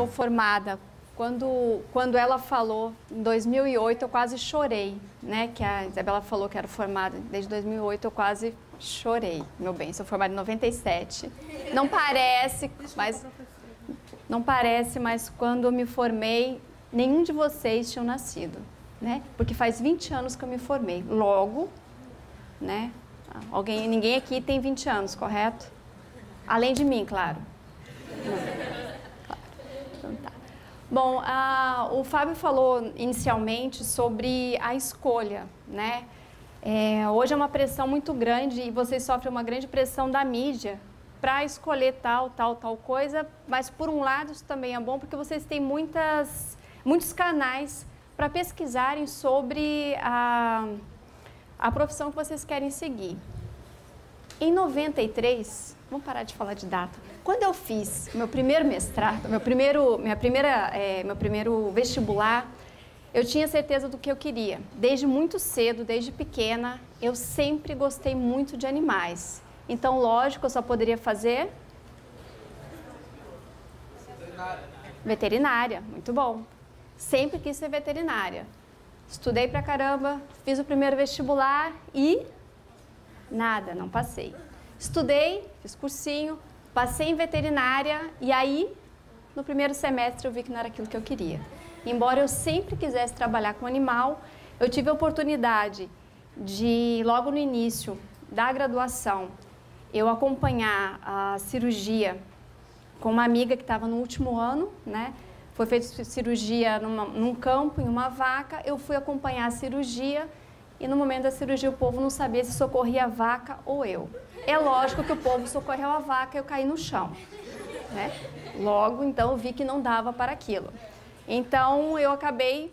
sou formada. Quando ela falou, em 2008, eu quase chorei, né? Que a Isabela falou que era formada desde 2008, eu quase chorei. Meu bem, sou formada em 97. Não parece, mas quando eu me formei, nenhum de vocês tinham nascido, né? Porque faz 20 anos que eu me formei. Logo, né? Ninguém aqui tem 20 anos, correto? Além de mim, claro. Então tá. Bom, o Fábio falou inicialmente sobre a escolha, né? Hoje é uma pressão muito grande e vocês sofrem uma grande pressão da mídia para escolher tal coisa, mas por um lado isso também é bom porque vocês têm muitos canais para pesquisarem sobre a profissão que vocês querem seguir. Em 93, vamos parar de falar de data. Quando eu fiz meu primeiro mestrado, meu primeiro vestibular, eu tinha certeza do que eu queria. Desde muito cedo, desde pequena, eu sempre gostei muito de animais. Então, lógico, eu só poderia fazer veterinária. Muito bom. Sempre quis ser veterinária. Estudei pra caramba, fiz o primeiro vestibular e nada, não passei. Estudei, fiz cursinho, passei em veterinária e aí, no primeiro semestre, eu vi que não era aquilo que eu queria. Embora eu sempre quisesse trabalhar com animal, eu tive a oportunidade de, logo no início da graduação, eu acompanhar a cirurgia com uma amiga que estava no último ano, né? Foi feita cirurgia num campo, em uma vaca, eu fui acompanhar a cirurgia e no momento da cirurgia o povo não sabia se socorria a vaca ou eu. É lógico que o povo socorreu a vaca e eu caí no chão, né? Logo, então, eu vi que não dava para aquilo. Então, eu acabei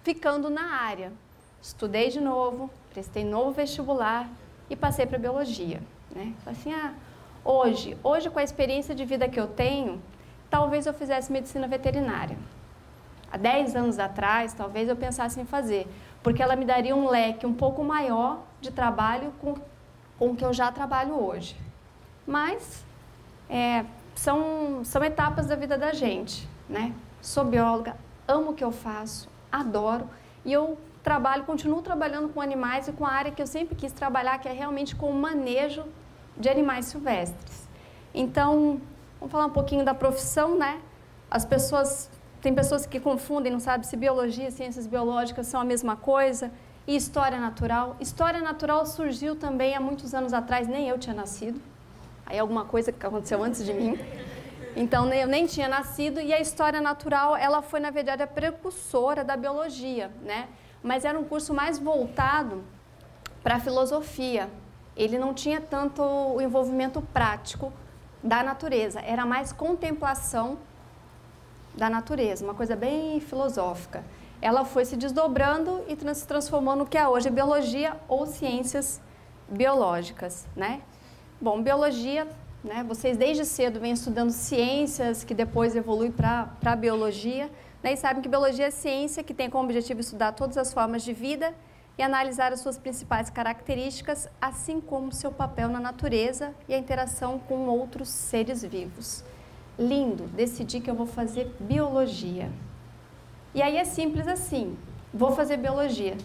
ficando na área. Estudei de novo, prestei novo vestibular e passei para biologia, né? Falei assim, hoje com a experiência de vida que eu tenho, talvez eu fizesse medicina veterinária. Há 10 anos atrás, talvez eu pensasse em fazer, porque ela me daria um leque um pouco maior de trabalho com o que eu já trabalho hoje. Mas são etapas da vida da gente, né? Sou bióloga, amo o que eu faço, adoro, e eu continuo trabalhando com animais e com a área que eu sempre quis trabalhar, que é realmente com o manejo de animais silvestres. Então, vamos falar um pouquinho da profissão, né? Tem pessoas que confundem, não sabem se biologia e ciências biológicas são a mesma coisa, e história natural. História natural surgiu também há muitos anos atrás, nem eu tinha nascido. Aí alguma coisa que aconteceu antes de mim. Então, eu nem tinha nascido, e a história natural, ela foi, na verdade, a precursora da biologia, né? Mas era um curso mais voltado para a filosofia. Ele não tinha tanto o envolvimento prático da natureza, era mais contemplação da natureza, uma coisa bem filosófica. Ela foi se desdobrando e se transformou no que é hoje biologia ou ciências biológicas, né? Bom, biologia, né? Vocês desde cedo vêm estudando ciências que depois evolui para a biologia, né? E sabem que biologia é ciência que tem como objetivo estudar todas as formas de vida e analisar as suas principais características, assim como seu papel na natureza e a interação com outros seres vivos. Lindo, decidi que eu vou fazer biologia. E aí é simples assim, vou fazer biologia.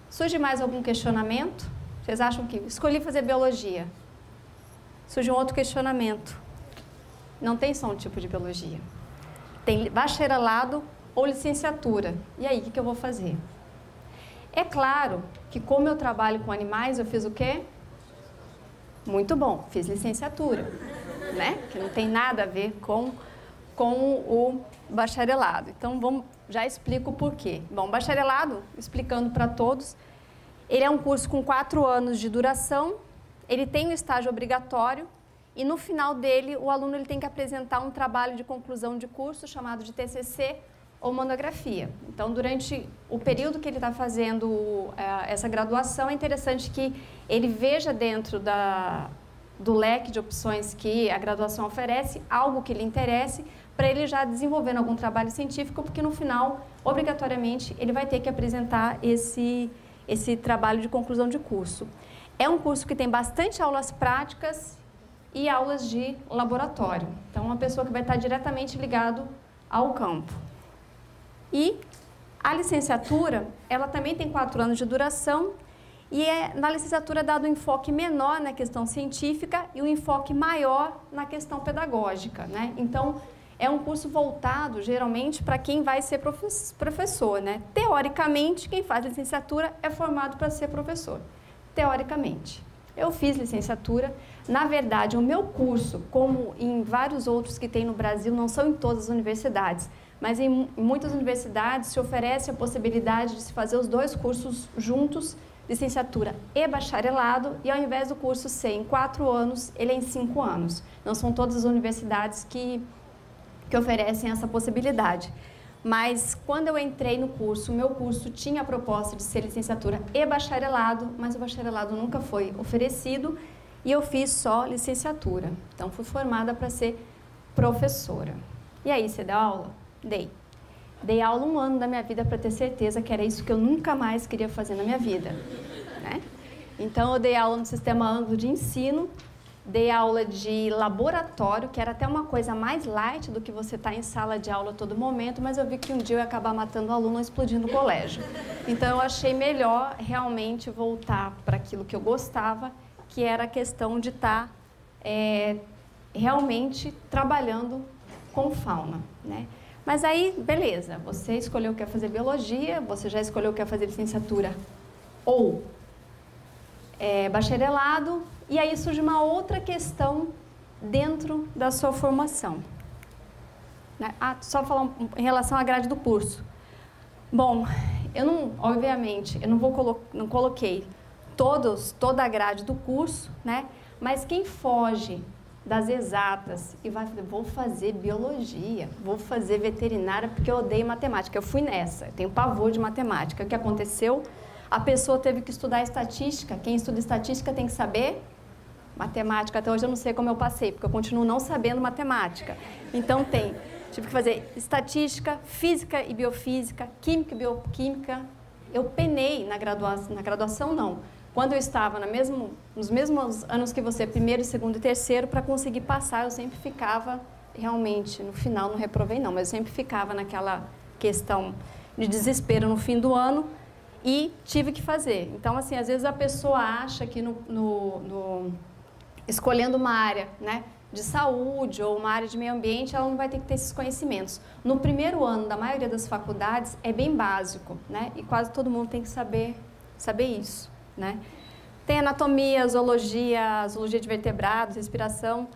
Surge mais algum questionamento? Vocês acham que escolhi fazer biologia? Surge um outro questionamento. Não tem só um tipo de biologia. Tem bacharelado ou licenciatura. E aí, o que eu vou fazer? É claro que como eu trabalho com animais, eu fiz o quê? Muito bom, fiz licenciatura, né? Que não tem nada a ver com o bacharelado. Então, já explico o porquê. Bom, bacharelado, explicando para todos, ele é um curso com 4 anos de duração, ele tem um estágio obrigatório e no final dele o aluno ele tem que apresentar um trabalho de conclusão de curso chamado de TCC ou monografia. Então, durante o período que ele está fazendo essa graduação, é interessante que ele veja dentro do leque de opções que a graduação oferece, algo que lhe interesse, para ele já desenvolvendo algum trabalho científico, porque no final, obrigatoriamente, ele vai ter que apresentar esse trabalho de conclusão de curso. É um curso que tem bastante aulas práticas e aulas de laboratório. Então, uma pessoa que vai estar diretamente ligado ao campo. E a licenciatura, ela também tem 4 anos de duração e na licenciatura é dado um enfoque menor na questão científica e um enfoque maior na questão pedagógica, né? Então, é um curso voltado, geralmente, para quem vai ser professor, né? Teoricamente, quem faz licenciatura é formado para ser professor. Teoricamente. Eu fiz licenciatura. Na verdade, o meu curso, como em vários outros que tem no Brasil, não são em todas as universidades, mas em muitas universidades se oferece a possibilidade de se fazer os 2 cursos juntos, licenciatura e bacharelado, e ao invés do curso ser em 4 anos, ele é em 5 anos. Não são todas as universidades que oferecem essa possibilidade. Mas quando eu entrei no curso, o meu curso tinha a proposta de ser licenciatura e bacharelado, mas o bacharelado nunca foi oferecido e eu fiz só licenciatura. Então, fui formada para ser professora. E aí, você deu aula? Dei. Dei aula 1 ano da minha vida para ter certeza que era isso que eu nunca mais queria fazer na minha vida, né? Então, eu dei aula no sistema Anglo de ensino, dei aula de laboratório, que era até uma coisa mais light do que você estar em sala de aula a todo momento, mas eu vi que um dia eu ia acabar matando o aluno ou explodindo o colégio. Então, eu achei melhor realmente voltar para aquilo que eu gostava, que era a questão de estar realmente trabalhando com fauna, né? Mas aí, beleza, você escolheu que quer fazer biologia, você já escolheu que quer fazer licenciatura ou bacharelado, e aí surge uma outra questão dentro da sua formação. Só falar em relação à grade do curso. Bom, obviamente, eu não coloquei toda a grade do curso, né? Mas quem foge das exatas e vai falar, vou fazer biologia, vou fazer veterinária porque eu odeio matemática. Eu fui nessa, eu tenho pavor de matemática. O que aconteceu? A pessoa teve que estudar estatística. Quem estuda estatística tem que saber matemática. Até hoje eu não sei como eu passei, porque eu continuo não sabendo matemática. Então tive que fazer estatística, física e biofísica, química e bioquímica. Eu penei na graduação não. Quando eu estava nos mesmos anos que você, 1º, 2º e 3º, para conseguir passar, eu sempre ficava, realmente, no final não reprovei não, mas eu sempre ficava naquela questão de desespero no fim do ano e tive que fazer. Então, assim, às vezes a pessoa acha que escolhendo uma área, né, de saúde ou uma área de meio ambiente, ela não vai ter que ter esses conhecimentos. No 1º ano da maioria das faculdades é bem básico, né, e quase todo mundo tem que saber isso. Né? Tem anatomia, zoologia de vertebrados, respiração,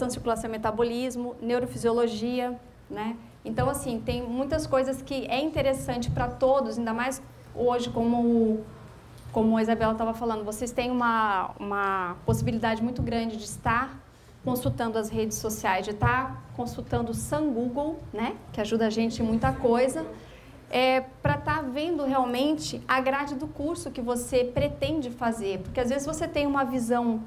circulação e metabolismo, neurofisiologia, né? Então, assim, tem muitas coisas que é interessante para todos, ainda mais hoje, como a Isabela estava falando, vocês têm uma possibilidade muito grande de estar consultando as redes sociais, de estar consultando o Sun Google, né? Que ajuda a gente em muita coisa. Para estar vendo realmente a grade do curso que você pretende fazer. Porque às vezes você tem uma visão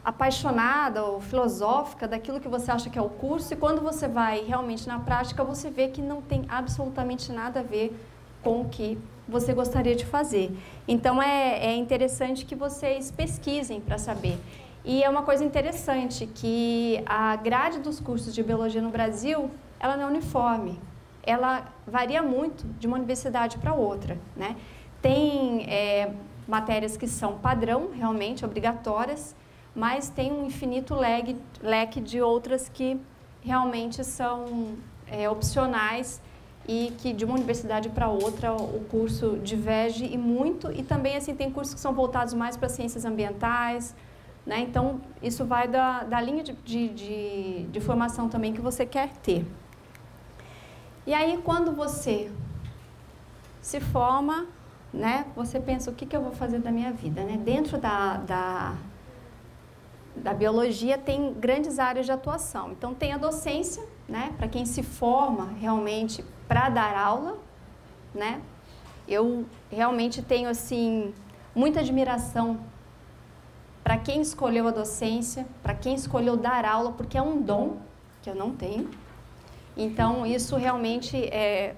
apaixonada ou filosófica daquilo que você acha que é o curso e quando você vai realmente na prática, você vê que não tem absolutamente nada a ver com o que você gostaria de fazer. Então, é interessante que vocês pesquisem para saber. E é uma coisa interessante que a grade dos cursos de biologia no Brasil, ela não é uniforme. Ela varia muito de uma universidade para outra, né? Tem matérias que são padrão, realmente obrigatórias, mas tem um infinito leque de outras que realmente são opcionais e que de uma universidade para outra o curso diverge e muito, e também assim, tem cursos que são voltados mais para ciências ambientais, né? Então, isso vai da linha de formação também que você quer ter. E aí, quando você se forma, né, você pensa, o que eu vou fazer da minha vida? Né? Dentro da biologia tem grandes áreas de atuação. Então, tem a docência, né, para quem se forma realmente para dar aula. Né? Eu realmente tenho assim, muita admiração para quem escolheu a docência, para quem escolheu dar aula, porque é um dom que eu não tenho. Então, isso realmente é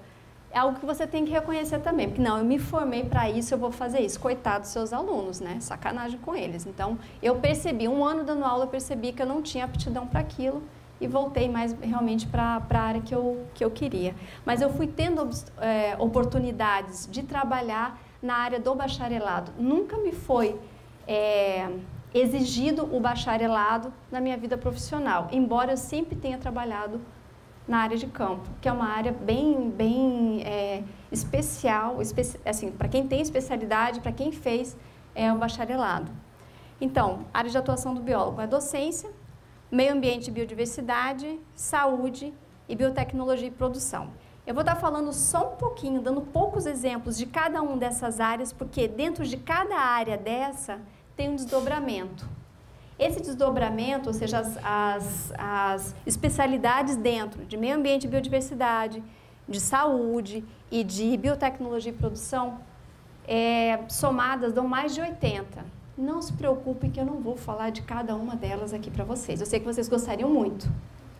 algo que você tem que reconhecer também. Porque, não, eu me formei para isso, eu vou fazer isso. Coitado dos seus alunos, né? Sacanagem com eles. Então, eu percebi, 1 ano dando aula, eu percebi que eu não tinha aptidão para aquilo e voltei mais realmente para a área que eu queria. Mas eu fui tendo oportunidades de trabalhar na área do bacharelado. Nunca me foi exigido o bacharelado na minha vida profissional, embora eu sempre tenha trabalhado na área de campo, que é uma área bem especial, assim, para quem tem especialidade, para quem fez o bacharelado. Então, área de atuação do biólogo é docência, meio ambiente e biodiversidade, saúde e biotecnologia e produção. Eu vou estar falando só um pouquinho, dando poucos exemplos de cada uma dessas áreas, porque dentro de cada área dessa tem um desdobramento. Esse desdobramento, ou seja, as especialidades dentro de meio ambiente e biodiversidade, de saúde e de biotecnologia e produção, somadas dão mais de 80. Não se preocupem que eu não vou falar de cada uma delas aqui para vocês. Eu sei que vocês gostariam muito,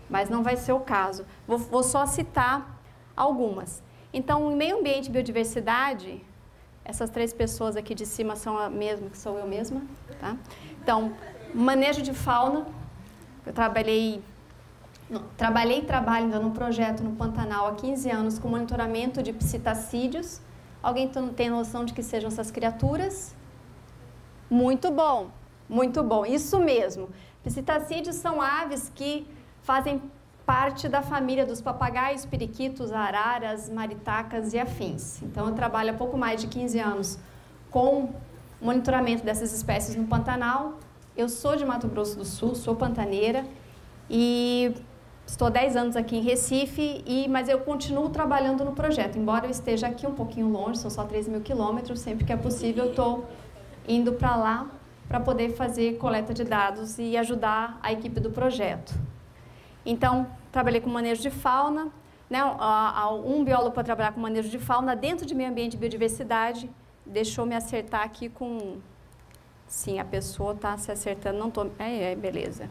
mas não vai ser o caso. Vou só citar algumas. Então, em meio ambiente e biodiversidade, essas 3 pessoas aqui de cima são a mesma, que sou eu mesma, tá? Então, manejo de fauna, eu trabalho ainda num projeto no Pantanal há 15 anos com monitoramento de psitacídeos. Alguém tem noção de que sejam essas criaturas? Muito bom, isso mesmo. Psitacídeos são aves que fazem parte da família dos papagaios, periquitos, araras, maritacas e afins. Então, eu trabalho há pouco mais de 15 anos com monitoramento dessas espécies no Pantanal. Eu sou de Mato Grosso do Sul, sou pantaneira e estou há 10 anos aqui em Recife, mas eu continuo trabalhando no projeto. Embora eu esteja aqui um pouquinho longe, são só 3.000 quilômetros, sempre que é possível eu estou indo para lá para poder fazer coleta de dados e ajudar a equipe do projeto. Então, trabalhei com manejo de fauna, né? Um biólogo para trabalhar com manejo de fauna dentro de meio ambiente e biodiversidade. Deixa eu me acertar aqui com... Sim, a pessoa está se acertando, não estou... beleza.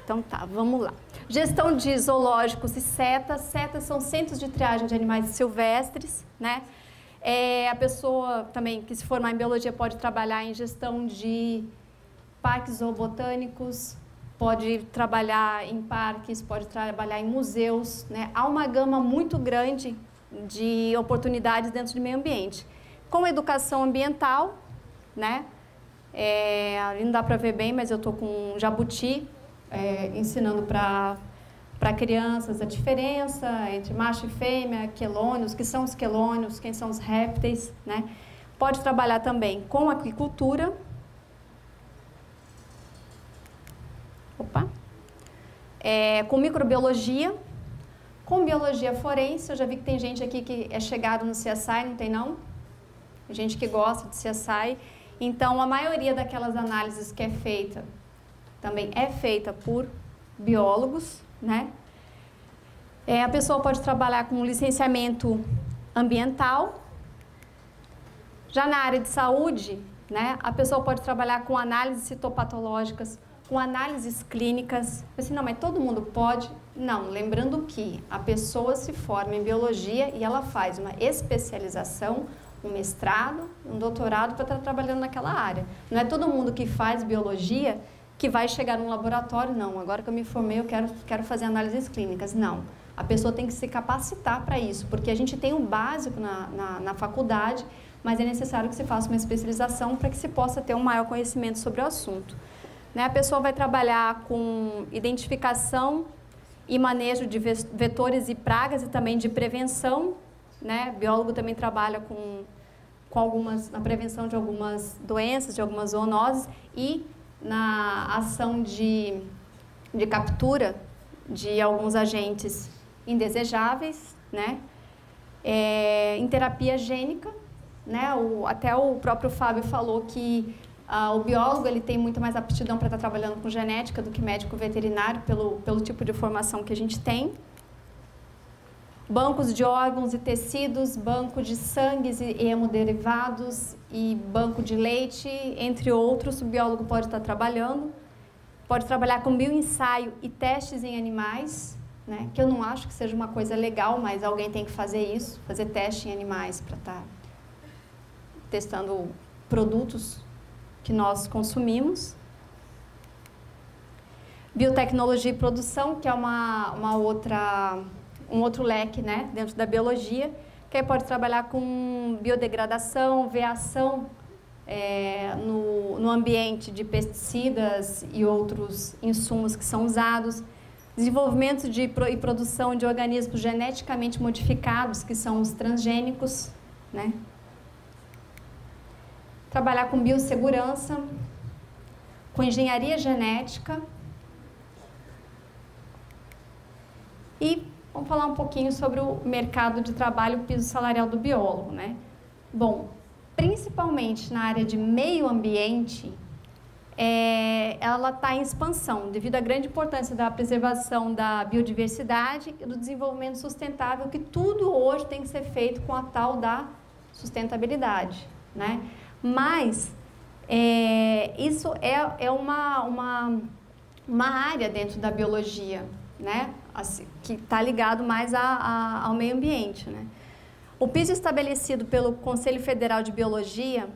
Então tá, vamos lá. Gestão de zoológicos e setas. Setas são centros de triagem de animais silvestres, né? A pessoa também que se formar em biologia pode trabalhar em gestão de parques zoobotânicos, pode trabalhar em parques, pode trabalhar em museus, né? Há uma gama muito grande de oportunidades dentro de meio ambiente. Com educação ambiental, né? Ali não dá para ver bem, mas eu estou com um jabuti ensinando para crianças a diferença entre macho e fêmea, quelônios, que são os quelônios, quem são os répteis, né? Pode trabalhar também com aquicultura. Com microbiologia, com biologia forense. Eu já vi que tem gente aqui que é chegado no CSI, não tem não? Tem gente que gosta de CSI. Então, a maioria daquelas análises que é feita, também é feita por biólogos, né? A pessoa pode trabalhar com licenciamento ambiental. Já na área de saúde, né, a pessoa pode trabalhar com análises citopatológicas, com análises clínicas. Assim, não, mas todo mundo pode? Não, lembrando que a pessoa se forma em biologia e ela faz uma especialização, um mestrado, um doutorado para estar trabalhando naquela área. Não é todo mundo que faz biologia que vai chegar num laboratório, não, agora que eu me formei eu quero fazer análises clínicas. Não, a pessoa tem que se capacitar para isso, porque a gente tem um básico na faculdade, mas é necessário que se faça uma especialização para que se possa ter um maior conhecimento sobre o assunto. A pessoa vai trabalhar com identificação e manejo de vetores e pragas e também de prevenção, né? Biólogo também trabalha na prevenção de algumas doenças, de algumas zoonoses e na ação de captura de alguns agentes indesejáveis, né? Em terapia gênica, né? Até o próprio Fábio falou que o biólogo ele tem muito mais aptidão para estar trabalhando com genética do que médico veterinário, pelo tipo de formação que a gente tem. Bancos de órgãos e tecidos, banco de sangues e hemoderivados e banco de leite, entre outros, o biólogo pode estar trabalhando. Pode trabalhar com bioensaio e testes em animais, né? Que eu não acho que seja uma coisa legal, mas alguém tem que fazer isso, fazer teste em animais para estar testando produtos que nós consumimos. Biotecnologia e produção, que é um outro leque, né, dentro da biologia, que aí pode trabalhar com biodegradação, veação no ambiente de pesticidas e outros insumos que são usados, desenvolvimento e produção de organismos geneticamente modificados, que são os transgênicos, né? Trabalhar com biossegurança, com engenharia genética. E vamos falar um pouquinho sobre o mercado de trabalho, o piso salarial do biólogo, né? Bom, principalmente na área de meio ambiente, ela está em expansão, devido à grande importância da preservação da biodiversidade e do desenvolvimento sustentável, que tudo hoje tem que ser feito com a tal da sustentabilidade, né? Mas isso é uma área dentro da biologia, né? Assim, que está ligado mais ao meio ambiente, né? O piso estabelecido pelo Conselho Federal de Biologia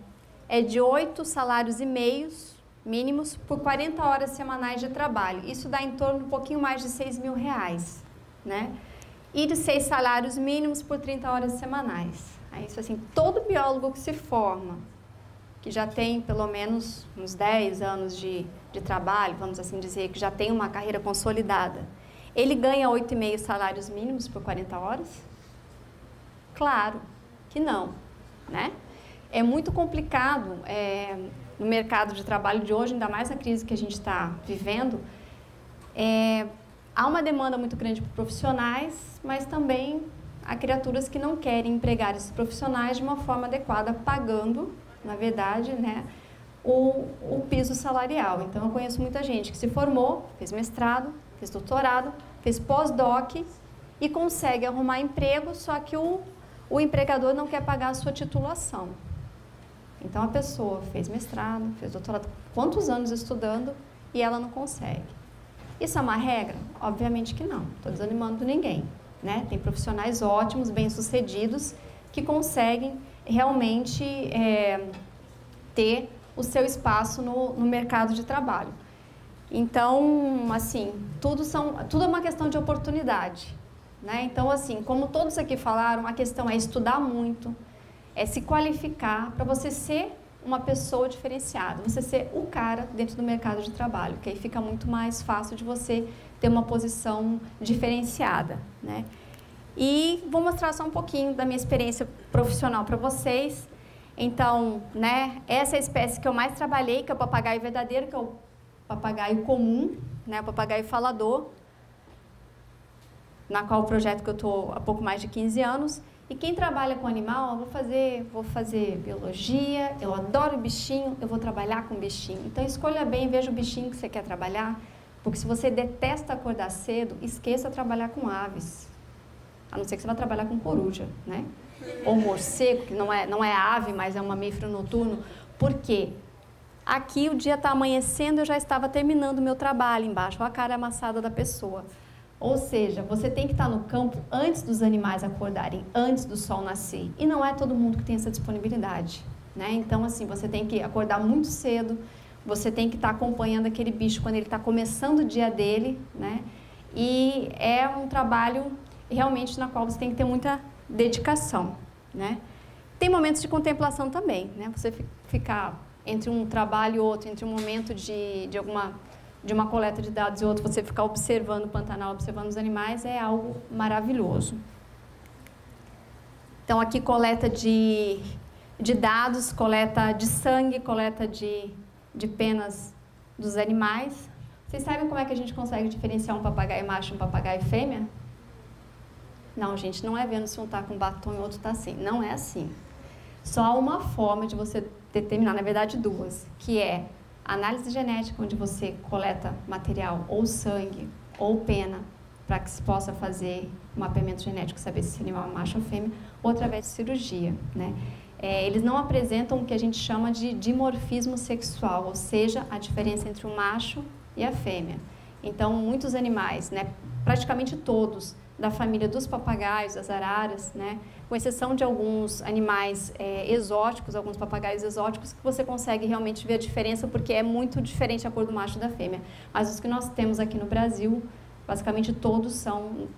é de 8 salários e meios mínimos por 40 horas semanais de trabalho. Isso dá em torno de um pouquinho mais de R$6.000, né? E de 6 salários mínimos por 30 horas semanais. Isso assim, todo biólogo que se forma, que já tem pelo menos uns 10 anos de trabalho, vamos assim dizer, que já tem uma carreira consolidada, ele ganha 8,5 salários mínimos por 40 horas? Claro que não, né? É muito complicado no mercado de trabalho de hoje, ainda mais na crise que a gente está vivendo. Há uma demanda muito grande por profissionais, mas também há criaturas que não querem empregar esses profissionais de uma forma adequada, pagando, na verdade, né, o piso salarial. Então, eu conheço muita gente que se formou, fez mestrado, fez doutorado, fez pós-doc e consegue arrumar emprego, só que o empregador não quer pagar a sua titulação. Então, a pessoa fez mestrado, fez doutorado, quantos anos estudando e ela não consegue. Isso é uma regra? Obviamente que não, estou desanimando ninguém, né? Tem profissionais ótimos, bem-sucedidos, que conseguem realmente ter o seu espaço no mercado de trabalho. Então, assim, tudo é uma questão de oportunidade, né? Então, assim, como todos aqui falaram, a questão é estudar muito, é se qualificar para você ser uma pessoa diferenciada, você ser o cara dentro do mercado de trabalho, que aí fica muito mais fácil de você ter uma posição diferenciada, né? E vou mostrar só um pouquinho da minha experiência profissional para vocês. Então, né, essa é a espécie que eu mais trabalhei, que é o papagaio verdadeiro, que é o papagaio comum, né, o papagaio falador, na qual o projeto que eu estou há pouco mais de 15 anos. E quem trabalha com animal, vou fazer biologia, eu adoro bichinho, eu vou trabalhar com bichinho. Então, escolha bem, veja o bichinho que você quer trabalhar, porque se você detesta acordar cedo, esqueça trabalhar com aves. A não ser que você vá trabalhar com coruja, né? Ou morcego, que não é ave, mas é um mamífero noturno. Por quê? Aqui o dia está amanhecendo, eu já estava terminando o meu trabalho embaixo, olha a cara amassada da pessoa. Ou seja, você tem que estar no campo antes dos animais acordarem, antes do sol nascer. E não é todo mundo que tem essa disponibilidade, né? Então, assim, você tem que acordar muito cedo, você tem que estar acompanhando aquele bicho quando ele está começando o dia dele, né? E é um trabalho realmente na qual você tem que ter muita dedicação, né? Tem momentos de contemplação também, né? Você ficar entre um trabalho e outro, entre um momento de uma coleta de dados e outro, você ficar observando o Pantanal, observando os animais, é algo maravilhoso. Então, aqui coleta de dados, coleta de sangue, coleta de penas dos animais. Vocês sabem como é que a gente consegue diferenciar um papagaio macho e um papagaio fêmea? Não, gente, não é vendo se um está com batom e o outro está assim. Não é assim. Só há uma forma de você determinar, na verdade duas, que é a análise genética, onde você coleta material ou sangue ou pena para que se possa fazer um mapeamento genético, saber se esse animal é macho ou fêmea, ou através de cirurgia, né? Eles não apresentam o que a gente chama de dimorfismo sexual, ou seja, a diferença entre o macho e a fêmea. Então, muitos animais, né, praticamente todos, da família dos papagaios, das araras, né? Com exceção de alguns animais exóticos, alguns papagaios exóticos, que você consegue realmente ver a diferença, porque é muito diferente a cor do macho e da fêmea. Mas os que nós temos aqui no Brasil, basicamente todos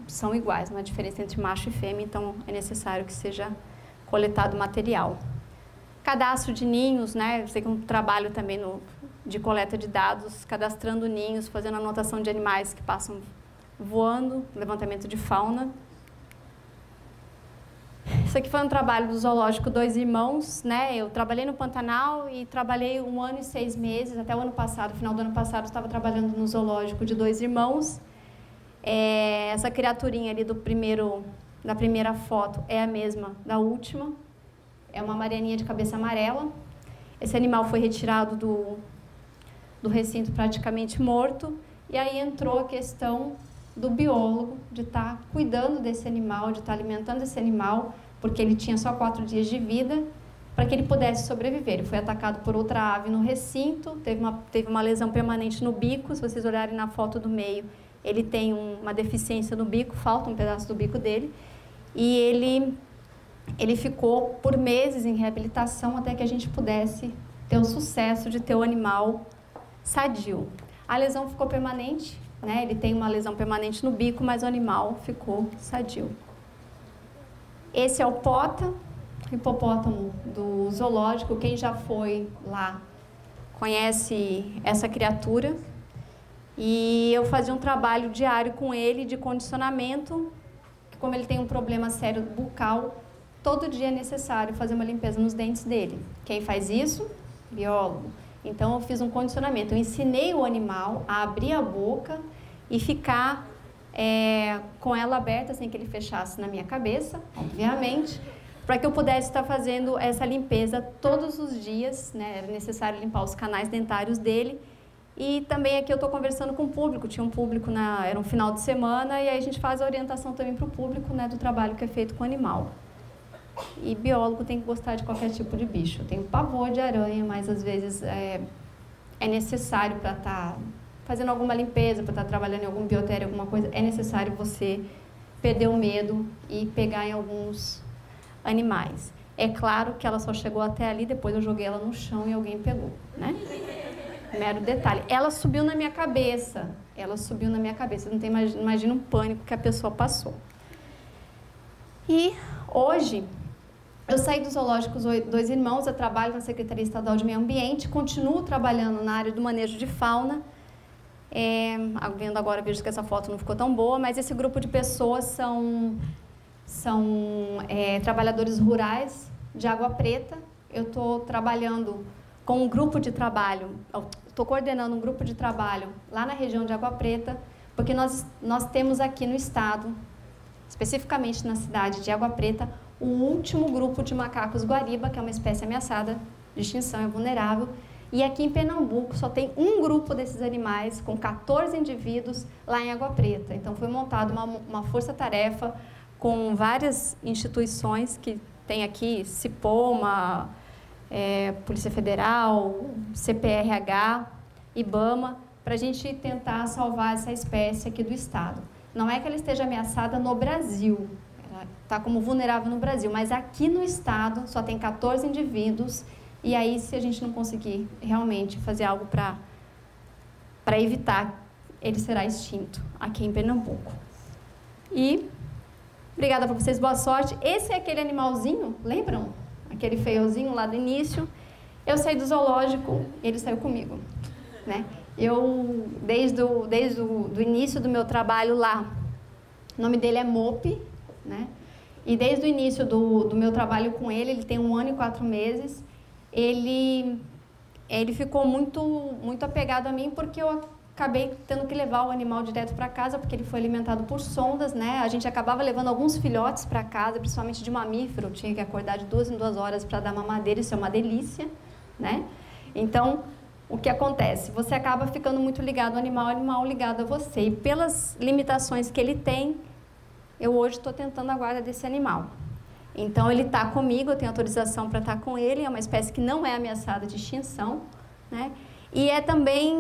são iguais, não há diferença entre macho e fêmea, então é necessário que seja coletado material. Cadastro de ninhos, né? Eu sei que é um trabalho também de coleta de dados, cadastrando ninhos, fazendo anotação de animais que passam voando, levantamento de fauna. Isso aqui foi um trabalho do Zoológico Dois Irmãos, né? Eu trabalhei no Pantanal e trabalhei 1 ano e 6 meses, até o ano passado, final do ano passado, eu estava trabalhando no Zoológico de Dois Irmãos. Essa criaturinha ali da primeira foto é a mesma da última. É uma marianinha de cabeça amarela. Esse animal foi retirado do recinto praticamente morto. E aí entrou a questão do biólogo, de estar cuidando desse animal, de estar alimentando esse animal, porque ele tinha só 4 dias de vida, para que ele pudesse sobreviver. Ele foi atacado por outra ave no recinto, teve uma lesão permanente no bico. Se vocês olharem na foto do meio, ele tem uma deficiência no bico, falta um pedaço do bico dele, e ele ficou por meses em reabilitação até que a gente pudesse ter o sucesso de ter o animal sadio. A lesão ficou permanente, né? Ele tem uma lesão permanente no bico, mas o animal ficou sadio. Esse é o pota, hipopótamo do zoológico. Quem já foi lá conhece essa criatura. E eu fazia um trabalho diário com ele de condicionamento, que como ele tem um problema sério bucal, todo dia é necessário fazer uma limpeza nos dentes dele. Quem faz isso? Biólogo. Então, eu fiz um condicionamento. Eu ensinei o animal a abrir a boca e ficar com ela aberta, sem que ele fechasse na minha cabeça, obviamente, para que eu pudesse estar fazendo essa limpeza todos os dias, né? Era necessário limpar os canais dentários dele. E também aqui eu estou conversando com o público. Tinha um público, era um final de semana, e aí a gente faz a orientação também para o público, né, do trabalho que é feito com o animal. E biólogo tem que gostar de qualquer tipo de bicho. Eu tenho pavor de aranha, mas às vezes é necessário para estar fazendo alguma limpeza, para estar trabalhando em algum biotério, alguma coisa, é necessário você perder o medo e pegar em alguns animais. É claro que ela só chegou até ali, depois eu joguei ela no chão e alguém pegou, né? Mero detalhe. Ela subiu na minha cabeça. Não tem, imagina um pânico que a pessoa passou. E hoje eu saí do Zoológico Dois Irmãos, eu trabalho na Secretaria Estadual de Meio Ambiente, continuo trabalhando na área do manejo de fauna. Vendo agora, vejo que essa foto não ficou tão boa, mas esse grupo de pessoas são trabalhadores rurais de Água Preta. Eu estou trabalhando com um grupo de trabalho, estou coordenando um grupo de trabalho lá na região de Água Preta, porque nós temos aqui no estado, especificamente na cidade de Água Preta, o último grupo de macacos guariba, que é uma espécie ameaçada de extinção, é vulnerável. E aqui em Pernambuco só tem um grupo desses animais, com 14 indivíduos, lá em Água Preta. Então foi montada uma força-tarefa com várias instituições que tem aqui, Cipoma, Polícia Federal, CPRH, IBAMA, para a gente tentar salvar essa espécie aqui do estado. Não é que ela esteja ameaçada no Brasil, ela está como vulnerável no Brasil, mas aqui no estado só tem 14 indivíduos, e aí se a gente não conseguir realmente fazer algo para evitar, ele será extinto aqui em Pernambuco. E obrigada para vocês, boa sorte. Esse é aquele animalzinho, lembram? Aquele feiozinho lá do início. Eu saí do zoológico, ele saiu comigo, né? Eu, desde o início do meu trabalho lá, o nome dele é Mope, né? E desde o início do meu trabalho com ele tem 1 ano e 4 meses, ele ficou muito apegado a mim, porque eu acabei tendo que levar o animal direto para casa, porque ele foi alimentado por sondas, né? A gente acabava levando alguns filhotes para casa, principalmente de mamífero, eu tinha que acordar de 2 em 2 horas para dar mamadeira, isso é uma delícia, né? Então, o que acontece? Você acaba ficando muito ligado ao animal, o animal ligado a você. E pelas limitações que ele tem, eu hoje estou tentando a guarda desse animal. Então, ele está comigo, eu tenho autorização para estar com ele, é uma espécie que não é ameaçada de extinção, né? E é também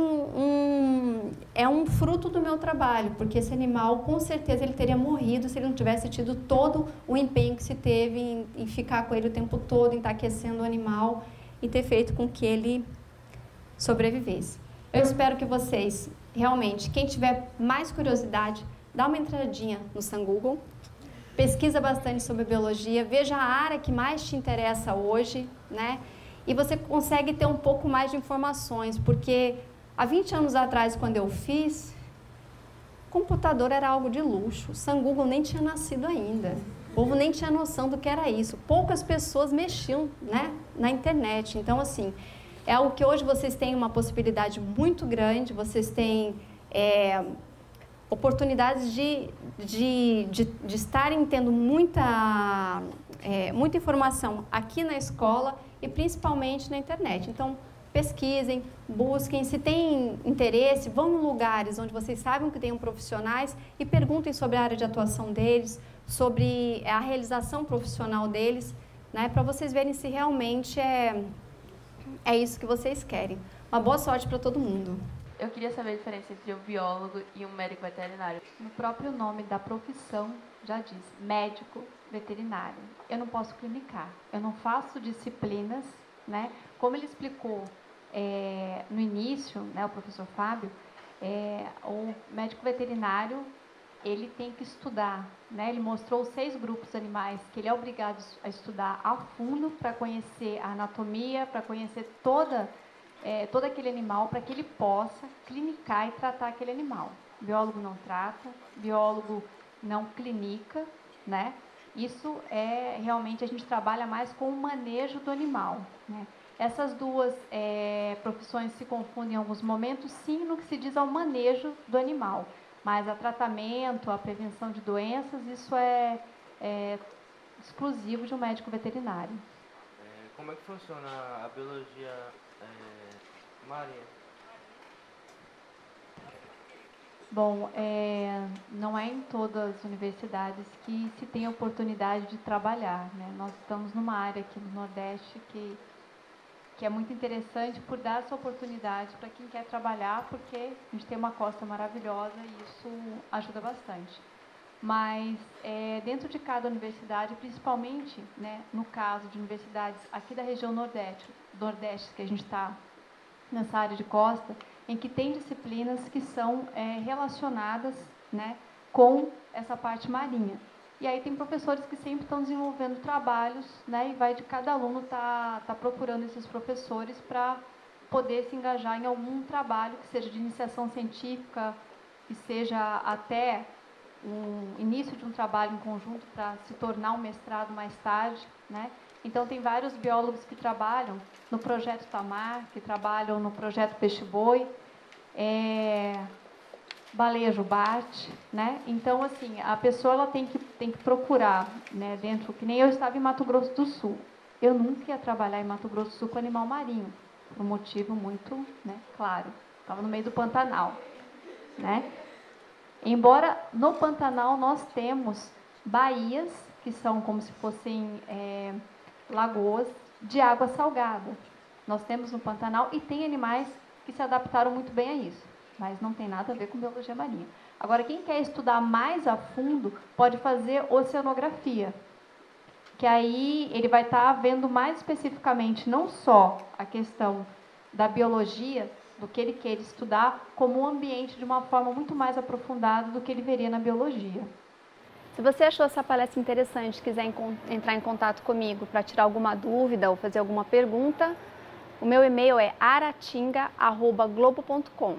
é um fruto do meu trabalho, porque esse animal, com certeza, ele teria morrido se ele não tivesse tido todo o empenho que se teve em ficar com ele o tempo todo, em estar aquecendo o animal e ter feito com que ele sobrevivesse. Eu espero que vocês, realmente, quem tiver mais curiosidade, dá uma entradinha no Sun Google, pesquisa bastante sobre biologia, veja a área que mais te interessa hoje, né? E você consegue ter um pouco mais de informações, porque há 20 anos atrás, quando eu fiz, computador era algo de luxo, o Sun Google nem tinha nascido ainda, o povo nem tinha noção do que era isso, poucas pessoas mexiam, né, na internet. Então, assim, é algo que hoje vocês têm uma possibilidade muito grande, vocês têm oportunidades de estarem tendo muita informação aqui na escola e principalmente na internet. Então, pesquisem, busquem, se tem interesse, vão em lugares onde vocês sabem que tem profissionais e perguntem sobre a área de atuação deles, sobre a realização profissional deles, né, para vocês verem se realmente é isso que vocês querem. Uma boa sorte para todo mundo. Eu queria saber a diferença entre um biólogo e um médico veterinário. No próprio nome da profissão já diz, médico veterinário. Eu não posso clinicar, eu não faço disciplinas, né? Como ele explicou no início, né, o professor Fábio, o médico veterinário, ele tem que estudar, né? Ele mostrou 6 grupos animais que ele é obrigado a estudar a fundo para conhecer a anatomia, para conhecer todo aquele animal, para que ele possa clinicar e tratar aquele animal. Biólogo não trata, biólogo não clinica, né? Isso realmente a gente trabalha mais com o manejo do animal, né? Essas duas profissões se confundem em alguns momentos, sim, no que se diz ao manejo do animal. Mas a tratamento, a prevenção de doenças, isso é exclusivo de um médico veterinário. Como é que funciona a biologia marinha? Bom, não é em todas as universidades que se tem a oportunidade de trabalhar, né? Nós estamos numa área aqui no Nordeste que é muito interessante por dar essa oportunidade para quem quer trabalhar, porque a gente tem uma costa maravilhosa e isso ajuda bastante. Mas dentro de cada universidade, principalmente, né, no caso de universidades aqui da região Nordeste, que a gente está nessa área de costa, em que tem disciplinas que são relacionadas, né, com essa parte marinha. E aí tem professores que sempre estão desenvolvendo trabalhos, né, e vai de cada aluno tá procurando esses professores para poder se engajar em algum trabalho que seja de iniciação científica, que seja até um início de um trabalho em conjunto para se tornar um mestrado mais tarde, né? Então tem vários biólogos que trabalham no projeto Tamar, que trabalham no projeto Peixe-Boi, Baleia Jubarte, né? Então, assim, a pessoa ela tem que procurar, né, dentro, que nem eu estava em Mato Grosso do Sul. Eu nunca ia trabalhar em Mato Grosso do Sul com animal marinho, por um motivo muito, né, claro. Estava no meio do Pantanal, né? Embora no Pantanal nós temos baías, que são como se fossem lagoas de água salgada. Nós temos no Pantanal e tem animais que se adaptaram muito bem a isso, mas não tem nada a ver com biologia marinha. Agora, quem quer estudar mais a fundo pode fazer oceanografia, que aí ele vai estar vendo mais especificamente não só a questão da biologia, do que ele quer estudar, como o ambiente de uma forma muito mais aprofundada do que ele veria na biologia. Se você achou essa palestra interessante, quiser entrar em contato comigo para tirar alguma dúvida ou fazer alguma pergunta, o meu e-mail é aratinga@globo.com.